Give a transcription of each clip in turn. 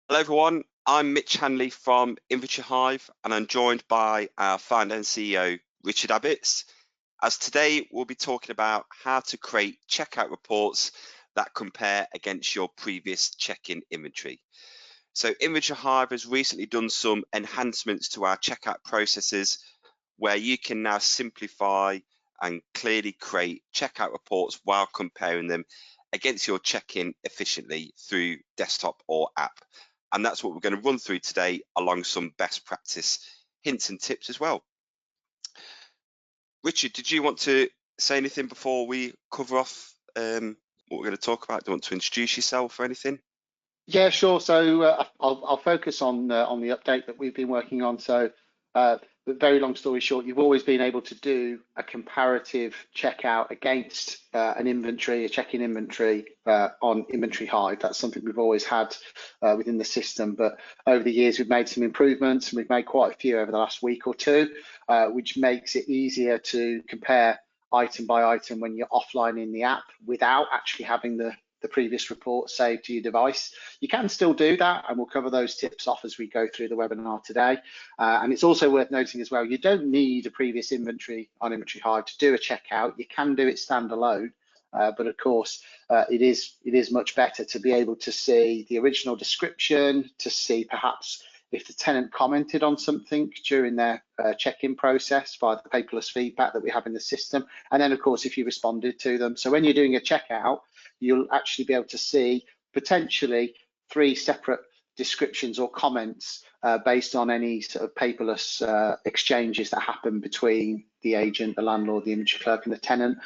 Hello everyone, I'm Mitch Handley from Inventory Hive and I'm joined by our founder and CEO Richard Abbots, as today we'll be talking about how to create checkout reports that compare against your previous check-in inventory. So Inventory Hive has recently done some enhancements to our checkout processes where you can now simplify and clearly create checkout reports while comparing them against your check-in efficiently through desktop or app. And that's what we're going to run through today, along some best practice hints and tips as well. Richard, did you want to say anything before we cover off what we're going to talk about? Do you want to introduce yourself or anything? Yeah, sure. So I'll focus on the update that we've been working on. So, but very long story short, you've always been able to do a comparative checkout against an inventory, a check-in inventory on Inventory Hive. That's something we've always had within the system. But over the years, we've made some improvements, and we've made quite a few over the last week or two, which makes it easier to compare item by item when you're offline in the app without actually having the previous report saved to your device. You can still do that, and we'll cover those tips off as we go through the webinar today. And it's also worth noting as well, you don't need a previous inventory on Inventory Hive to do a checkout. You can do it standalone, but of course, it is much better to be able to see the original description, to see perhaps if the tenant commented on something during their check-in process via the paperless feedback that we have in the system, and then of course if you responded to them. So when you're doing a checkout, you'll actually be able to see potentially 3 separate descriptions or comments based on any sort of paperless exchanges that happen between the agent, the landlord, the inventory clerk, and the tenant.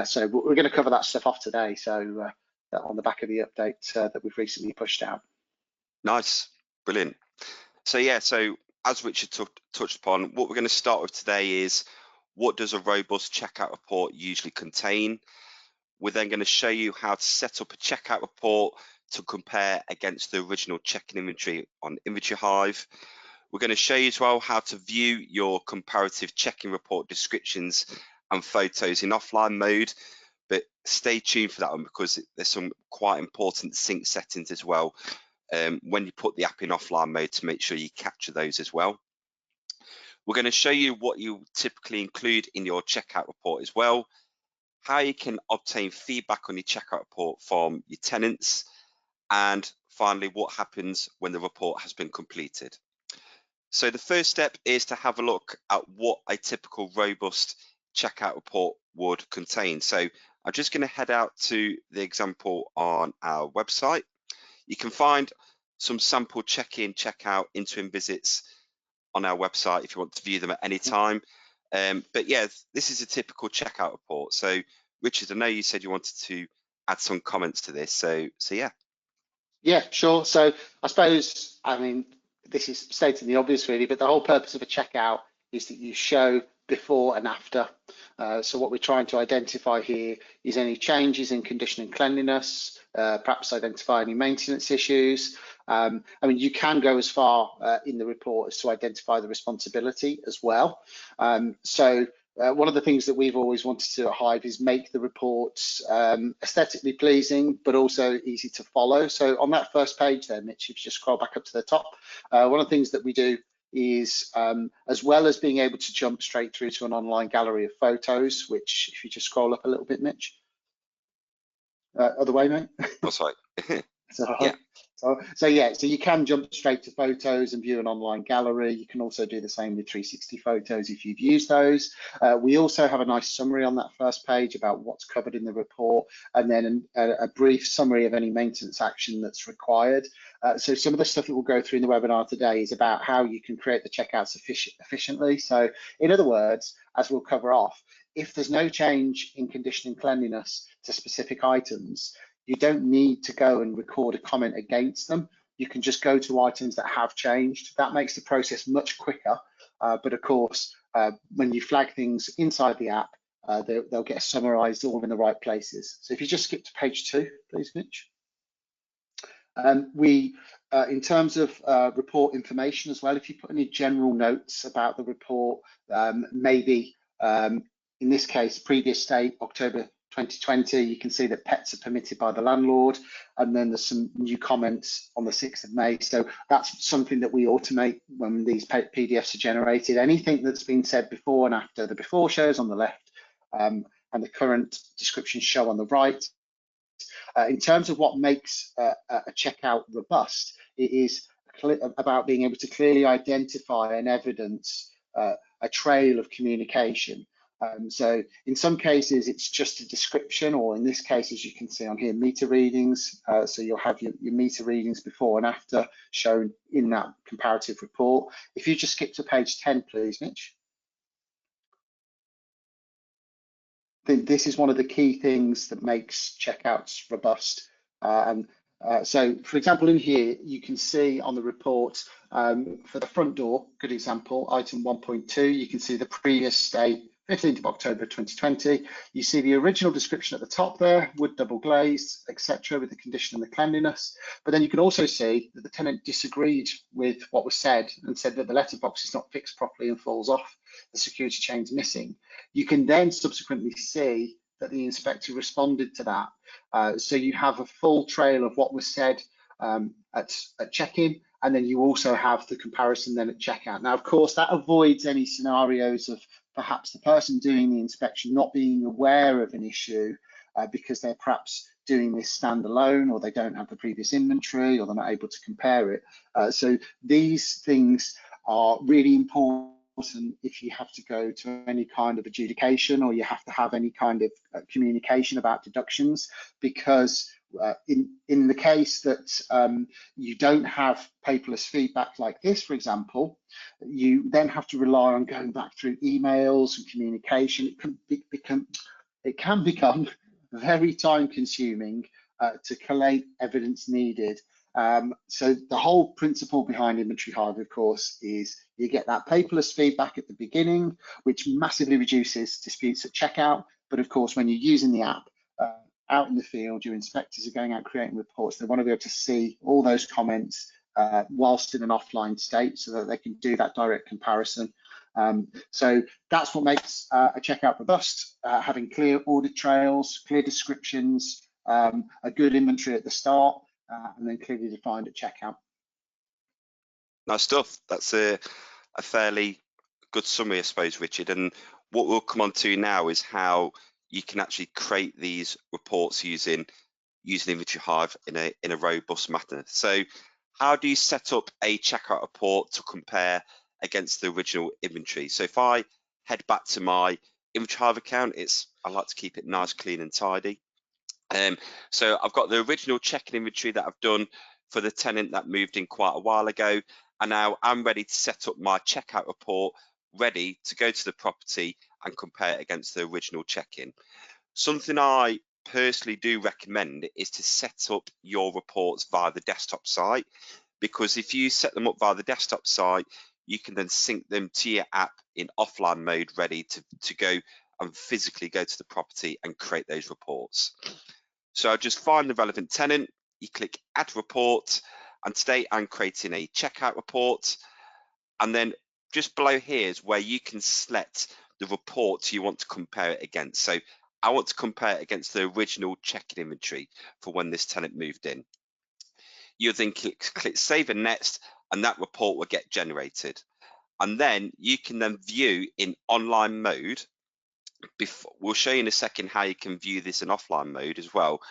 So we're going to cover that stuff off today. So on the back of the update that we've recently pushed out. Nice, brilliant. So yeah, so as Richard touched upon, what we're going to start with today is what does a robust checkout report usually contain? We're then going to show you how to set up a checkout report to compare against the original check-in inventory on Inventory Hive. We're going to show you as well how to view your comparative check-in report descriptions and photos in offline mode, but stay tuned for that one because there's some quite important sync settings as well when you put the app in offline mode to make sure you capture those as well. We're going to show you what you typically include in your checkout report as well, how you can obtain feedback on your checkout report from your tenants, and finally what happens when the report has been completed. So the first step is to have a look at what a typical robust checkout report would contain. So I'm just going to head out to the example on our website. You can find some sample check-in, check-out interim visits on our website if you want to view them at any time. But yeah, this is a typical checkout report. So Richard, I know you said you wanted to add some comments to this. So yeah. Yeah, sure. So I suppose, I mean, this is stating the obvious really, but the whole purpose of a checkout is that you show before and after. So what we're trying to identify here is any changes in condition and cleanliness, perhaps identify any maintenance issues. I mean, you can go as far in the report as to identify the responsibility as well. One of the things that we've always wanted to do at Hive is make the reports aesthetically pleasing, but also easy to follow. So on that first page there, Mitch, if you just scroll back up to the top, one of the things that we do is, as well as being able to jump straight through to an online gallery of photos, which if you just scroll up a little bit, Mitch, other way, mate. That's right. Yeah. So you can jump straight to photos and view an online gallery. You can also do the same with 360 photos if you've used those. We also have a nice summary on that first page about what's covered in the report, and then a brief summary of any maintenance action that's required. So some of the stuff that we'll go through in the webinar today is about how you can create the checkouts efficiently. So in other words, as we'll cover off, if there's no change in condition and cleanliness to specific items, you don't need to go and record a comment against them. You can just go to items that have changed. That makes the process much quicker. But of course, when you flag things inside the app, they'll get summarized all in the right places. So if you just skip to page 2, please, Mitch. In terms of report information as well, if you put any general notes about the report, maybe in this case, previous date, October 2020, you can see that pets are permitted by the landlord, and then there's some new comments on the 6th of May. So that's something that we automate when these PDFs are generated. Anything that's been said before and after, the before shows on the left, and the current description show on the right. In terms of what makes a checkout robust, it is about being able to clearly identify and evidence a trail of communication. So in some cases, it's just a description, or in this case, as you can see on here, meter readings. So you'll have your meter readings before and after shown in that comparative report. If you just skip to page 10, please, Mitch. I think this is one of the key things that makes checkouts robust. So, for example, in here, you can see on the report for the front door, good example, item 1.2, you can see the previous date, 15th of October 2020. You see the original description at the top there, wood double glazed, etc., with the condition and the cleanliness. But then you can also see that the tenant disagreed with what was said and said that the letterbox is not fixed properly and falls off, the security chain's missing. You can then subsequently see that the inspector responded to that. So you have a full trail of what was said at check-in, and then you also have the comparison then at checkout. Now, of course, that avoids any scenarios of perhaps the person doing the inspection not being aware of an issue because they're perhaps doing this standalone, or they don't have the previous inventory, or they're not able to compare it. So these things are really important if you have to go to any kind of adjudication, or you have to have any kind of communication about deductions, because in the case that you don't have paperless feedback like this, for example, you then have to rely on going back through emails and communication. It can become very time consuming to collate evidence needed. So the whole principle behind Inventory Hive, of course, is you get that paperless feedback at the beginning, which massively reduces disputes at checkout. But of course, when you're using the app out in the field, your inspectors are going out creating reports. They want to be able to see all those comments whilst in an offline state, so that they can do that direct comparison. So that's what makes a checkout robust, having clear audit trails, clear descriptions, a good inventory at the start, and then clearly defined at checkout. Nice stuff. That's a fairly good summary, I suppose, Richard. And what we'll come on to now is how you can actually create these reports using Inventory Hive in a robust manner. So how do you set up a checkout report to compare against the original inventory? So if I head back to my Inventory Hive account, I like to keep it nice, clean and tidy. So I've got the original check-in inventory that I've done for the tenant that moved in quite a while ago, and now I'm ready to set up my checkout report, ready to go to the property and compare it against the original check-in. Something I personally do recommend is to set up your reports via the desktop site, because if you set them up via the desktop site, you can then sync them to your app in offline mode, ready to go and physically go to the property and create those reports. So I'll just find the relevant tenant, you click add report, and today I'm creating a checkout report. And then just below here is where you can select the report you want to compare it against. So I want to compare it against the original check-in inventory for when this tenant moved in. You'll then click save and next, and that report will get generated. And then you can then view in online mode. We'll show you in a second how you can view this in offline mode as well.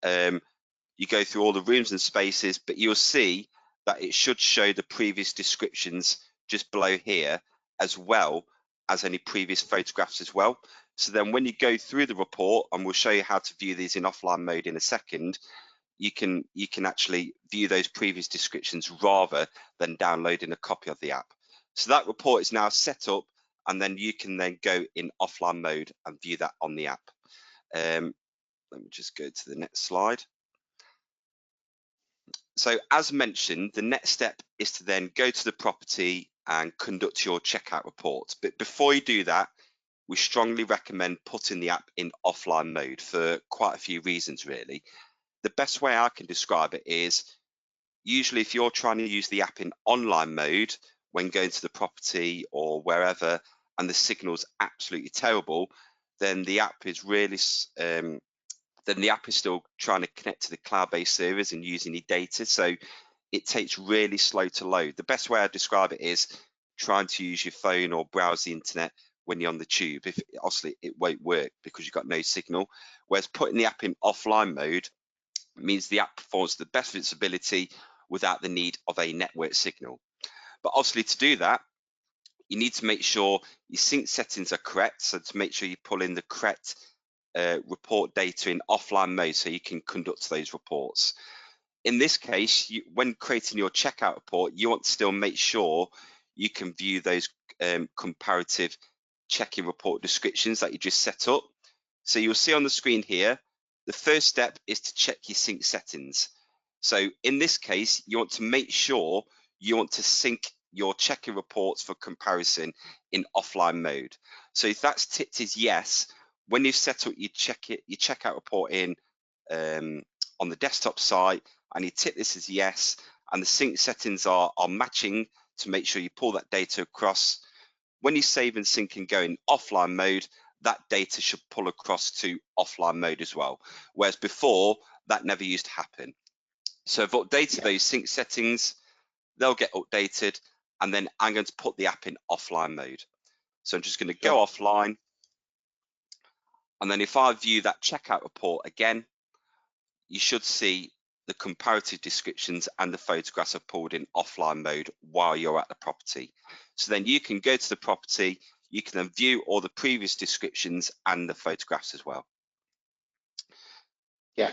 You go through all the rooms and spaces, but you'll see that it should show the previous descriptions just below here, as well as any previous photographs as well. So then when you go through the report, and we'll show you how to view these in offline mode in a second, you can actually view those previous descriptions rather than downloading a copy of the app. So that report is now set up, and then you can then go in offline mode and view that on the app. Let me just go to the next slide. So as mentioned, the next step is to then go to the property and conduct your checkout report. But before you do that, we strongly recommend putting the app in offline mode for quite a few reasons, really. The best way I can describe it is, usually if you're trying to use the app in online mode when going to the property or wherever, and the signal's absolutely terrible, then the app is really then the app is still trying to connect to the cloud-based servers and using your data, so it takes really slow to load. The best way I describe it is trying to use your phone or browse the internet when you're on the tube. If obviously it won't work because you've got no signal. Whereas putting the app in offline mode means the app performs the best of its ability without the need of a network signal. But obviously to do that, you need to make sure your sync settings are correct. So to make sure you pull in the correct report data in offline mode so you can conduct those reports. In this case, when creating your checkout report, you want to still make sure you can view those comparative check-in report descriptions that you just set up. So you'll see on the screen here, the first step is to check your sync settings. So in this case, you want to make sure you want to sync your check-in reports for comparison in offline mode. So if that's ticked as yes, when you've set up your checkout report in on the desktop site, and you tick this as yes, and the sync settings are matching to make sure you pull that data across. When you save and sync and go in offline mode, that data should pull across to offline mode as well. Whereas before, that never used to happen. So I've updated those sync settings, they'll get updated, and then I'm going to put the app in offline mode. So I'm just going to go offline, and then if I view that checkout report again, you should see the comparative descriptions and the photographs are pulled in offline mode while you're at the property. So then you can go to the property, you can then view all the previous descriptions and the photographs as well. Yeah,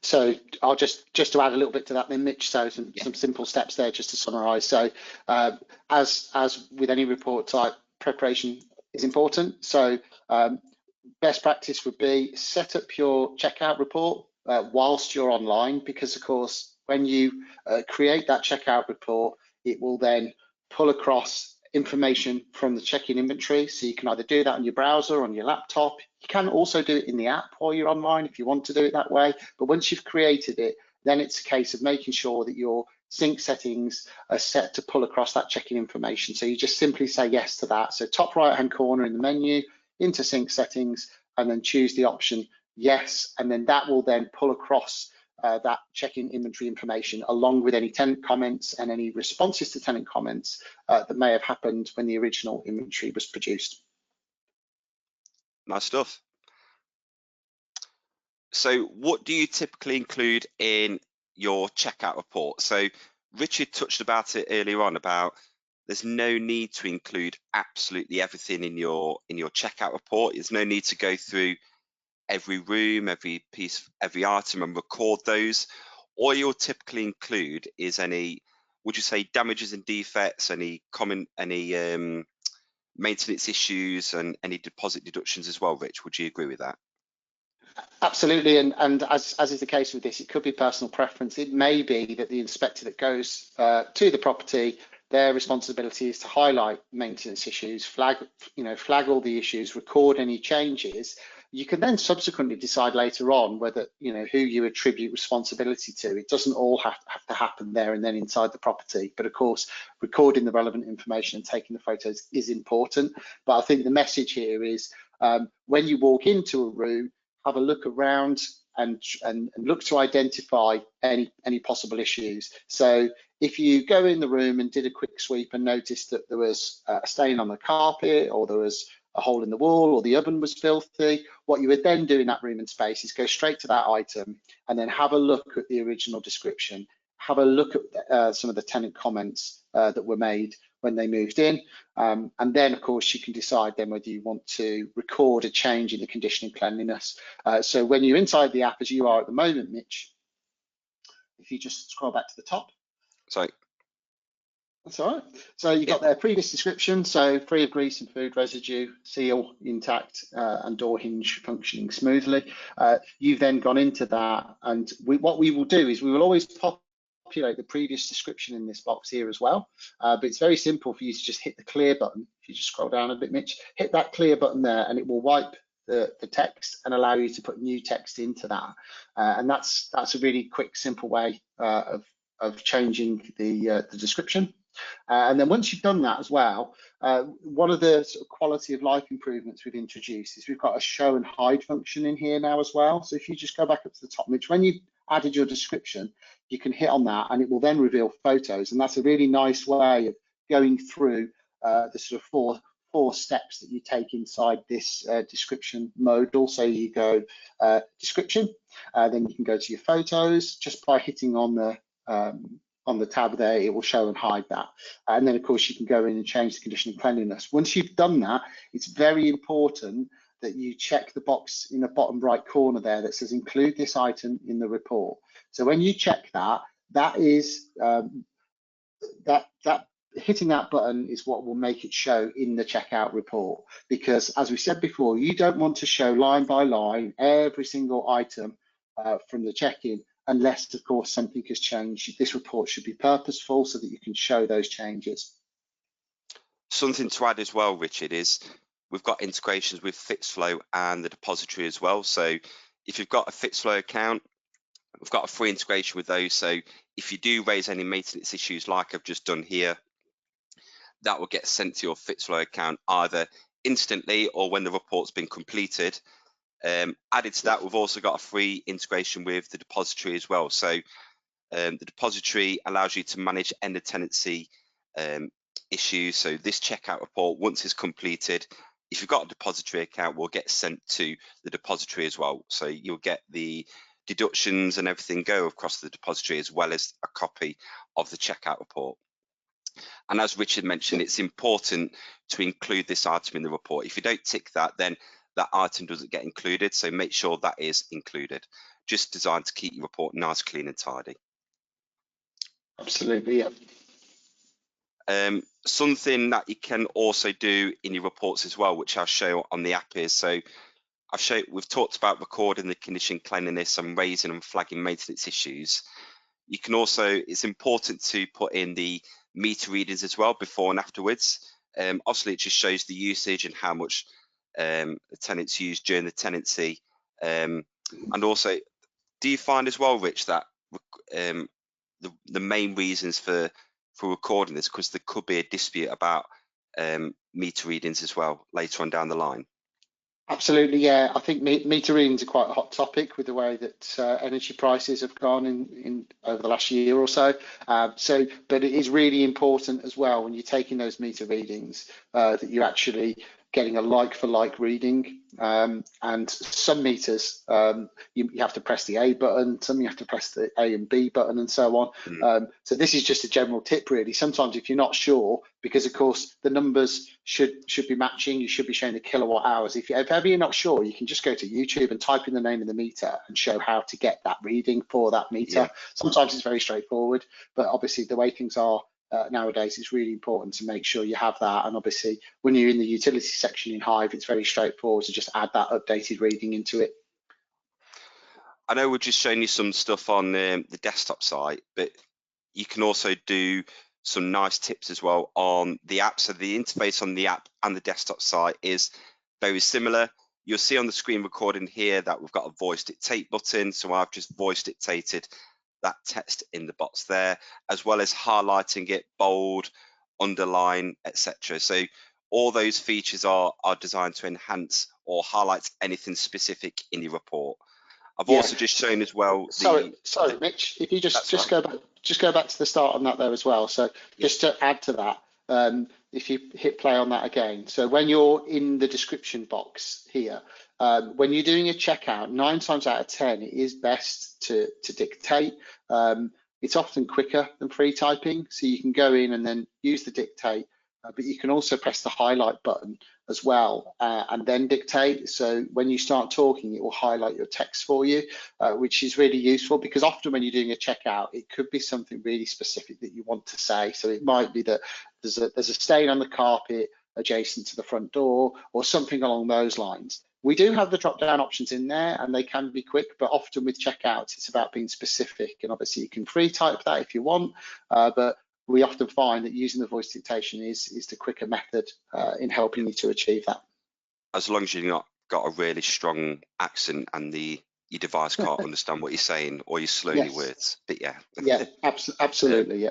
so I'll just to add a little bit to that then, Mitch, so some simple steps there just to summarise. So as with any report type, preparation is important. So best practice would be set up your checkout report whilst you're online, because of course when you create that checkout report, it will then pull across information from the check-in inventory. So you can either do that on your browser or on your laptop. You can also do it in the app while you're online if you want to do it that way. But once you've created it, then it's a case of making sure that your sync settings are set to pull across that check-in information. So you just simply say yes to that. So top right-hand corner in the menu, into sync settings, and then choose the option yes, and then that will then pull across that check-in inventory information along with any tenant comments and any responses to tenant comments that may have happened when the original inventory was produced. Nice stuff. So what do you typically include in your checkout report? So Richard touched about it earlier on about there's no need to include absolutely everything in your checkout report. There's no need to go through every room, every piece, every item and record those. All you'll typically include is any, would you say, damages and defects, any maintenance issues and any deposit deductions as well, Rich? Would you agree with that? Absolutely, and as is the case with this, it could be personal preference. It may be that the inspector that goes to the property, their responsibility is to highlight maintenance issues, flag all the issues, record any changes. You can then subsequently decide later on whether, who you attribute responsibility to. It doesn't all have to happen there and then inside the property. But of course, recording the relevant information and taking the photos is important. But I think the message here is when you walk into a room, have a look around and look to identify any possible issues. So if you go in the room and did a quick sweep and noticed that there was a stain on the carpet, or there was a hole in the wall, or the oven was filthy, what you would then do in that room and space is go straight to that item and then have a look at the original description, have a look at some of the tenant comments that were made when they moved in, and then of course you can decide then whether you want to record a change in the condition and cleanliness. So when you're inside the app, as you are at the moment, Mitch, if you just scroll back to the top. Sorry. That's all right. So you've got their previous description, so free of grease and food residue, seal intact, and door hinge functioning smoothly. You've then gone into that, and what we will do is we will always populate the previous description in this box here as well. But it's very simple for you to just hit the clear button. If you just scroll down a bit, Mitch, hit that clear button there, and it will wipe the text and allow you to put new text into that. And that's a really quick, simple way of changing the description. And then once you've done that as well, one of the sort of quality of life improvements we've introduced is we've got a show and hide function in here now as well. So if you just go back up to the top, Mitch, when you added your description, you can hit on that and it will then reveal photos. And that's a really nice way of going through the sort of four steps that you take inside this description mode. Also, you go description, then you can go to your photos just by hitting on the tab there. It will show and hide that, and then of course you can go in and change the condition of cleanliness. Once you've done that, it's very important that you check the box in the bottom right corner there that says include this item in the report. So when you check that, that is that hitting that button is what will make it show in the checkout report, because as we said before, you don't want to show line by line every single item from the check-in unless of course something has changed. This report should be purposeful so that you can show those changes. Something to add as well, Richard, is we've got integrations with FixFlow and the depository as well. So if you've got a FixFlow account, we've got a free integration with those. So if you do raise any maintenance issues like I've just done here, that will get sent to your FixFlow account either instantly or when the report's been completed. Added to that, we've also got a free integration with the depository as well. So the depository allows you to manage end of tenancy issues. So this checkout report, once it's completed, if you've got a depository account, will get sent to the depository as well. So you'll get the deductions and everything go across the depository as well as a copy of the checkout report. And as Richard mentioned, it's important to include this item in the report. If you don't tick that, then that item doesn't get included. So make sure that is included. Just designed to keep your report nice, clean and tidy. Absolutely, yeah. Something that you can also do in your reports as well, which I'll show on the app, is we've talked about recording the condition cleanliness and raising and flagging maintenance issues. You can also, it's important to put in the meter readings as well before and afterwards. Obviously, it just shows the usage and how much the tenants use during the tenancy. And also, do you find as well, Rich, that the main reasons for recording this, because there could be a dispute about meter readings as well later on down the line? Absolutely, yeah. I think meter readings are quite a hot topic with the way that energy prices have gone in over the last year or so. But it is really important as well when you're taking those meter readings that you're actually getting a like-for-like reading. And some meters, you have to press the A button, some you have to press the A and B button and so on. So this is just a general tip really. Sometimes if you're not sure, because of course the numbers should be matching, you should be showing the kilowatt hours. If ever you're not sure, you can just go to YouTube and type in the name of the meter and show how to get that reading for that meter. Yeah. Sometimes it's very straightforward, but obviously the way things are nowadays, it's really important to make sure you have that. And obviously when you're in the utility section in Hive, it's very straightforward to just add that updated reading into it. I know we're just showing you some stuff on the desktop site, but you can also do some nice tips as well on the app. So the interface on the app and the desktop site is very similar. You'll see on the screen recording here that we've got a voice dictate button. So I've just voice dictated that text in the box there, as well as highlighting it, bold, underline, etc. So all those features are designed to enhance or highlight anything specific in your report. I've also just shown as well. Sorry, Mitch. If you just go back to the start on that there as well. So just to add to that, if you hit play on that again. So when you're in the description box here, when you're doing a checkout, 9 times out of 10, it is best to dictate. It's often quicker than free typing, so you can go in and then use the dictate. But you can also press the highlight button as well and then dictate. So when you start talking, it will highlight your text for you, which is really useful, because often when you're doing a checkout, it could be something really specific that you want to say. So it might be that there's a stain on the carpet adjacent to the front door or something along those lines. We do have the drop-down options in there and they can be quick, but often with checkouts, it's about being specific. And obviously you can free type that if you want, but we often find that using the voice dictation is the quicker method in helping you to achieve that. As long as you've not got a really strong accent and your device can't understand what you're saying, or you're slowing your words. But yeah. Yeah, absolutely, yeah.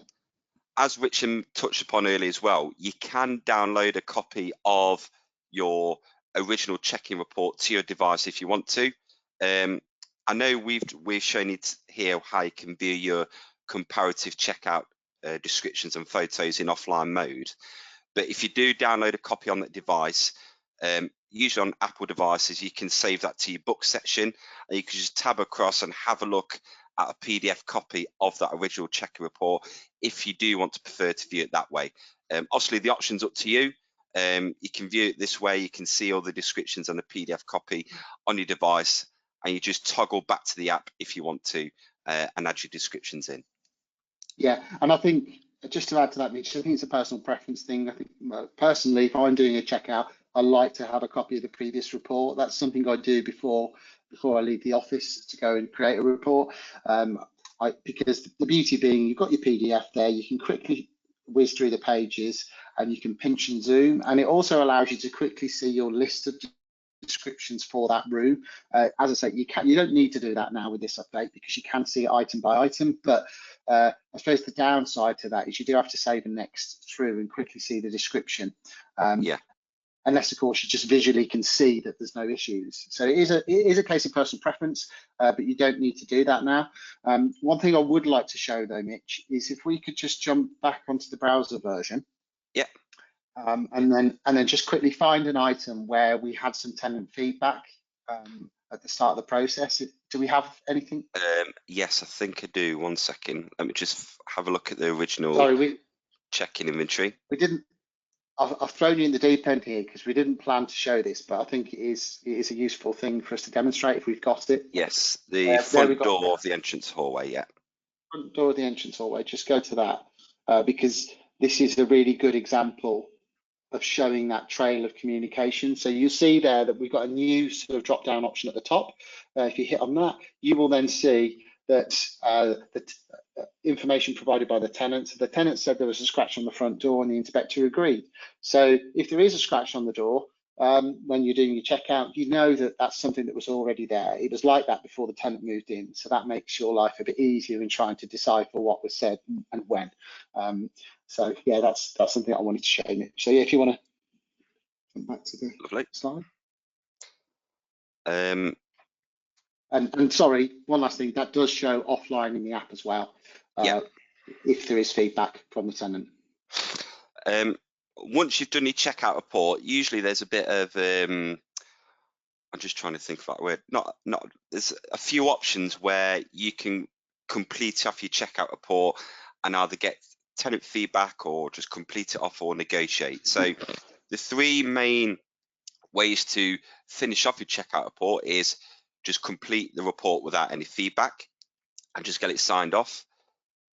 as Richard touched upon earlier as well, you can download a copy of your original check-in report to your device if you want to. I know we've shown it here how you can view your comparative checkout descriptions and photos in offline mode. But if you do download a copy on that device, usually on Apple devices, you can save that to your book section, and you can just tab across and have a look at a PDF copy of that original check-in report if you do want to prefer to view it that way. Obviously, the option's up to you. You can view it this way. You can see all the descriptions and the PDF copy on your device, and you just toggle back to the app if you want to and add your descriptions in. Yeah, and I think just to add to that, Mitch, I think it's a personal preference thing. I think personally, if I'm doing a checkout, I like to have a copy of the previous report. That's something I do before I leave the office to go and create a report. Because the beauty being, you've got your PDF there, you can quickly whiz through the pages and you can pinch and zoom, and it also allows you to quickly see your list of descriptions for that room. As I say, you don't need to do that now with this update because you can see it item by item, but I suppose the downside to that is you do have to save and next through and quickly see the description. Yeah. Unless, of course, you just visually can see that there's no issues. So it is a case of personal preference, but you don't need to do that now. One thing I would like to show, though, Mitch, is if we could just jump back onto the browser version. Yeah. And then just quickly find an item where we had some tenant feedback at the start of the process. Do we have anything? Yes, I think I do. 1 second. Let me just have a look at the original check-in inventory. We didn't. I've thrown you in the deep end here because we didn't plan to show this, but I think it is a useful thing for us to demonstrate if we've got it. Yes, the front door of the entrance hallway, yeah. Front door of the entrance hallway, just go to that because this is a really good example of showing that trail of communication. So you see there that we've got a new sort of drop down option at the top. If you hit on that, you will then see that the information provided by the tenant. The tenant said there was a scratch on the front door and the inspector agreed. So if there is a scratch on the door, when you're doing your checkout, you know that that's something that was already there. It was like that before the tenant moved in. So that makes your life a bit easier in trying to decipher what was said and when. So yeah, that's something I wanted to show you. So yeah, if you want to come back to the slide. And sorry, one last thing, that does show offline in the app as well, if there is feedback from the tenant. Once you've done your checkout report, usually there's a bit of, I'm just trying to think of that word, there's a few options where you can complete off your checkout report and either get tenant feedback or just complete it off or negotiate. So the three main ways to finish off your checkout report is just complete the report without any feedback and just get it signed off.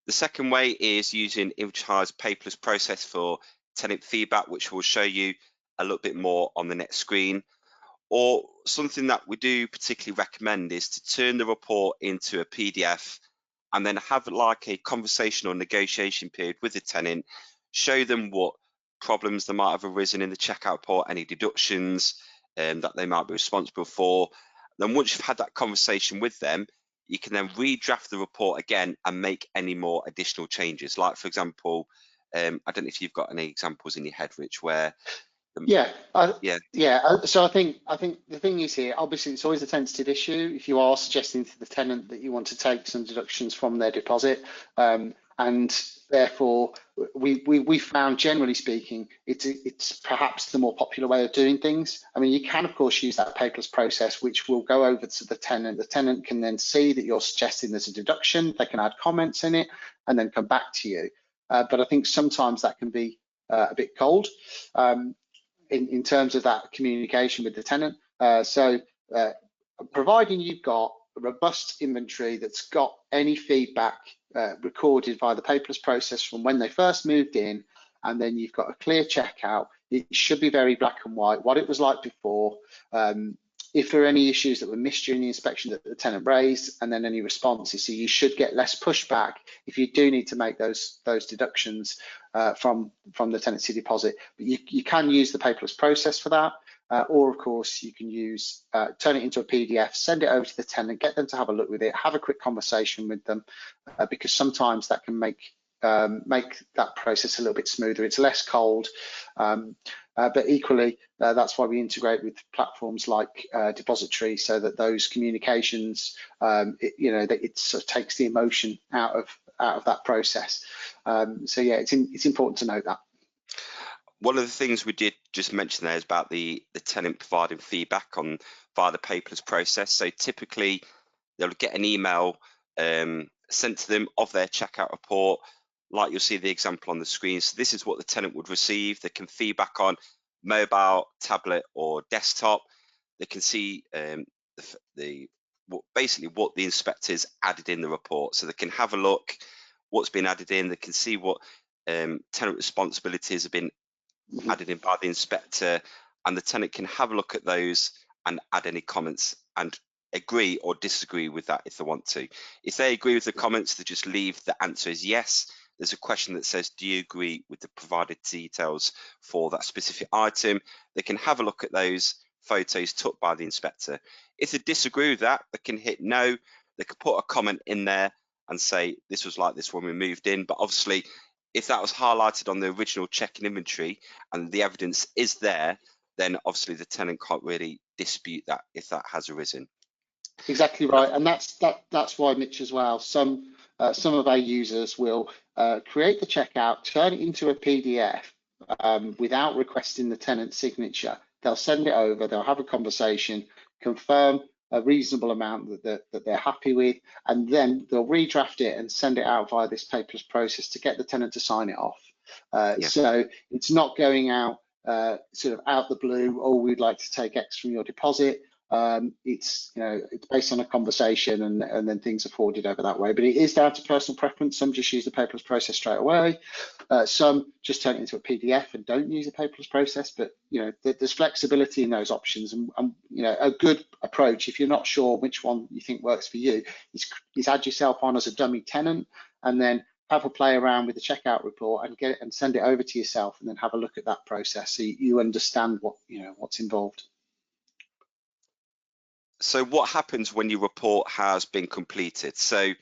The second way is using Hive's paperless process for tenant feedback, which we'll show you a little bit more on the next screen. Or something that we do particularly recommend is to turn the report into a PDF and then have like a conversation or negotiation period with the tenant, show them what problems that might have arisen in the checkout report, any deductions that they might be responsible for. Then once you've had that conversation with them, you can then redraft the report again and make any more additional changes. Like, for example, I don't know if you've got any examples in your head, Rich, where So I think the thing is here, obviously it's always a sensitive issue if you are suggesting to the tenant that you want to take some deductions from their deposit, and therefore we found, generally speaking, it's perhaps the more popular way of doing things. I mean, you can of course use that paperless process, which will go over to the tenant. The tenant can then see that you're suggesting there's a deduction, they can add comments in it and then come back to you. But I think sometimes that can be a bit cold. In terms of that communication with the tenant. Providing you've got a robust inventory that's got any feedback recorded via the paperless process from when they first moved in, and then you've got a clear checkout, it should be very black and white, what it was like before, if there are any issues that were missed during the inspection that the tenant raised, and then any responses. So you should get less pushback if you do need to make those deductions from the tenancy deposit. But you can use the paperless process for that, or of course you can use turn it into a PDF, send it over to the tenant, get them to have a look with it, have a quick conversation with them, because sometimes that can make make that process a little bit smoother. It's less cold, but equally, that's why we integrate with platforms like Depository, so that those communications, it sort of takes the emotion out of that process. So yeah, it's important to note that. One of the things we did just mention there is about the tenant providing feedback on via the paperless process. So typically they'll get an email sent to them of their checkout report, like you'll see the example on the screen. So this is what the tenant would receive. They can feedback on mobile, tablet, or desktop. They can see basically what the inspectors added in the report. So they can have a look what's been added in. They can see what tenant responsibilities have been added in by the inspector, and the tenant can have a look at those and add any comments and agree or disagree with that if they want to. If they agree with the comments, they just leave the answer as yes. There's a question that says, do you agree with the provided details for that specific item? They can have a look at those photos took by the inspector. If they disagree with that, they can hit no. They can put a comment in there and say, this was like this when we moved in. But obviously, if that was highlighted on the original check-in inventory and the evidence is there, then obviously the tenant can't really dispute that if that has arisen. Exactly right, and that's why, Mitch, as well. Some of our users will create the checkout, turn it into a PDF without requesting the tenant's signature. They'll send it over. They'll have a conversation, confirm a reasonable amount that they're happy with, and then they'll redraft it and send it out via this paperless process to get the tenant to sign it off. So it's not going out sort of out the blue. Oh, we'd like to take X from your deposit. It's based on a conversation, and then things are forwarded over that way. But it is down to personal preference. Some just use the paperless process straight away. Some just turn it into a PDF and don't use a paperless process. But there's flexibility in those options, and a good approach, if you're not sure which one you think works for you, is add yourself on as a dummy tenant, and then have a play around with the checkout report and get it and send it over to yourself, and then have a look at that process so you understand what's involved. So what happens when your report has been completed? So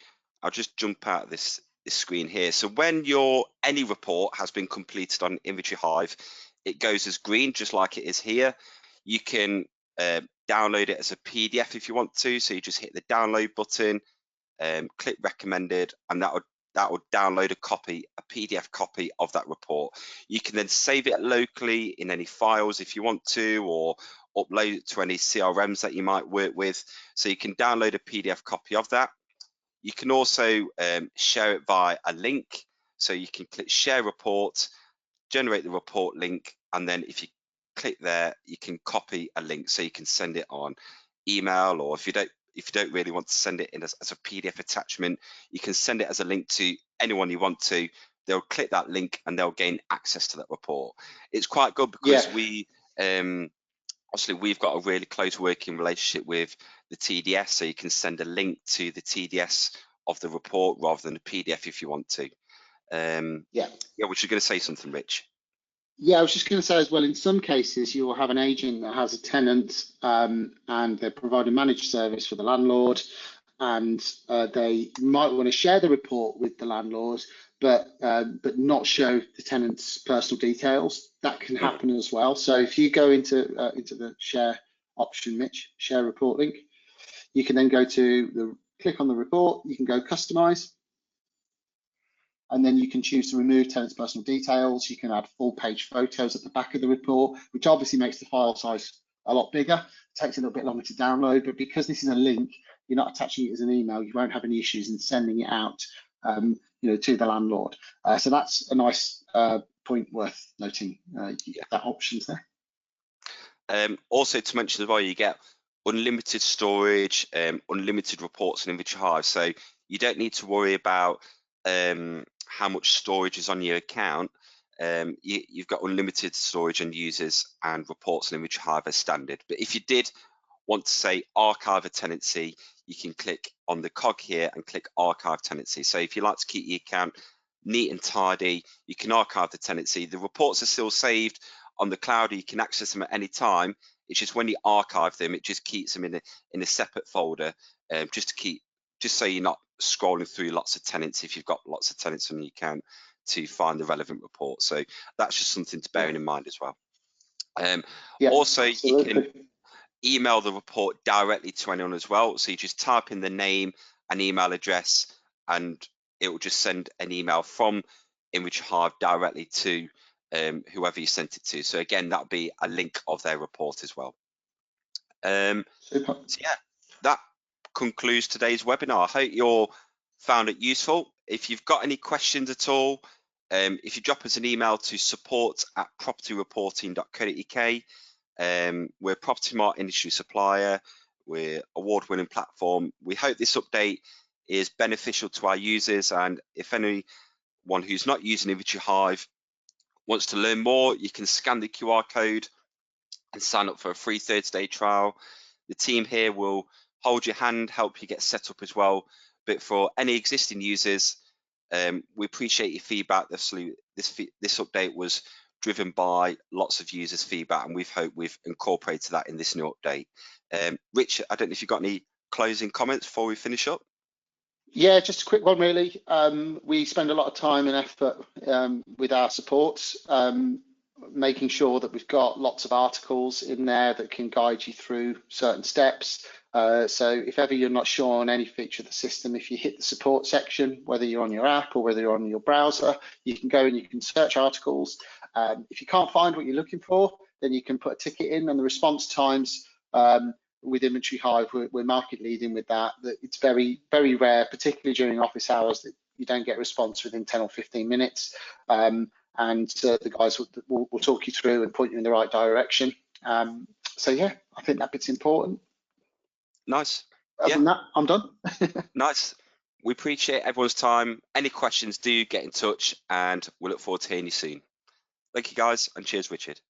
I'll just jump out of this screen here. So when any report has been completed on Inventory Hive, it goes as green, just like it is here. You can download it as a PDF if you want to. So you just hit the download button, click recommended, and that will download a PDF copy of that report. You can then save it locally in any files if you want to, or upload it to any CRMs that you might work with. So you can download a PDF copy of that. You can also share it via a link. So you can click share report, generate the report link, and then if you click there, you can copy a link so you can send it on email, or if you don't really want to send it in as a PDF attachment, you can send it as a link to anyone you want to. They'll click that link and they'll gain access to that report. It's quite good because obviously we've got a really close working relationship with the TDS, so you can send a link to the TDS of the report rather than a PDF if you want to. Which you're going to say something, Rich? Yeah, I was just going to say as well, in some cases, you will have an agent that has a tenant and they're providing managed service for the landlord, and they might want to share the report with the landlord, but not show the tenant's personal details. That can happen as well. So if you go into the share option, Mitch, share report link, you can then go to click on the report, you can go customize, and then you can choose to remove tenant's personal details. You can add full page photos at the back of the report, which obviously makes the file size a lot bigger. It takes a little bit longer to download, but because this is a link, you're not attaching it as an email, you won't have any issues in sending it out to the landlord. So that's a nice point worth noting, that option's there. Also to mention as well, you get unlimited storage, unlimited reports in Inventory Hive. So you don't need to worry about how much storage is on your account. You've got unlimited storage and users and reports in Inventory Hive as standard. But if you did want to say archive a tenancy, you can click on the cog here and click archive tenancy. So if you like to keep your account neat and tidy, you can archive the tenancy. The reports are still saved on the cloud, you can access them at any time. It's just when you archive them, it just keeps them in a separate folder, just so you're not scrolling through lots of tenants if you've got lots of tenants on your account to find the relevant report. So that's just something to bear in mind as well. Yeah, Also, you can absolutely. email the report directly to anyone as well. So you just type in the name and email address, and it will just send an email from Image Hive directly to whoever you sent it to. So again, that'll be a link of their report as well. Super. So yeah, that concludes today's webinar. I hope you all found it useful. If you've got any questions at all, if you drop us an email to support@propertyreporting.co.uk. We're a property market industry supplier. We're award-winning platform. We hope this update is beneficial to our users, and if anyone who's not using Inventory Hive wants to learn more, you can scan the QR code and sign up for a free 30-day trial. The team here will hold your hand, help you get set up as well. But for any existing users, we appreciate your feedback. This update was driven by lots of users' feedback, and we've incorporated that in this new update. Rich, I don't know if you've got any closing comments before we finish up. Yeah, just a quick one, really. We spend a lot of time and effort with our supports, making sure that we've got lots of articles in there that can guide you through certain steps. So if ever you're not sure on any feature of the system, if you hit the support section, whether you're on your app or whether you're on your browser, you can go and you can search articles. If you can't find what you're looking for, then you can put a ticket in, and the response times with Inventory Hive, we're market leading with that. That it's very, very rare, particularly during office hours, that you don't get a response within 10 or 15 minutes. And the guys will talk you through and point you in the right direction. So yeah, I think that bit's important. Nice. Other Yeah, than that, I'm done. nice. We appreciate everyone's time. Any questions, do get in touch, and we look forward to hearing you soon. Thank you, guys, and cheers, Richard.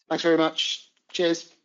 Thanks very much. Cheers.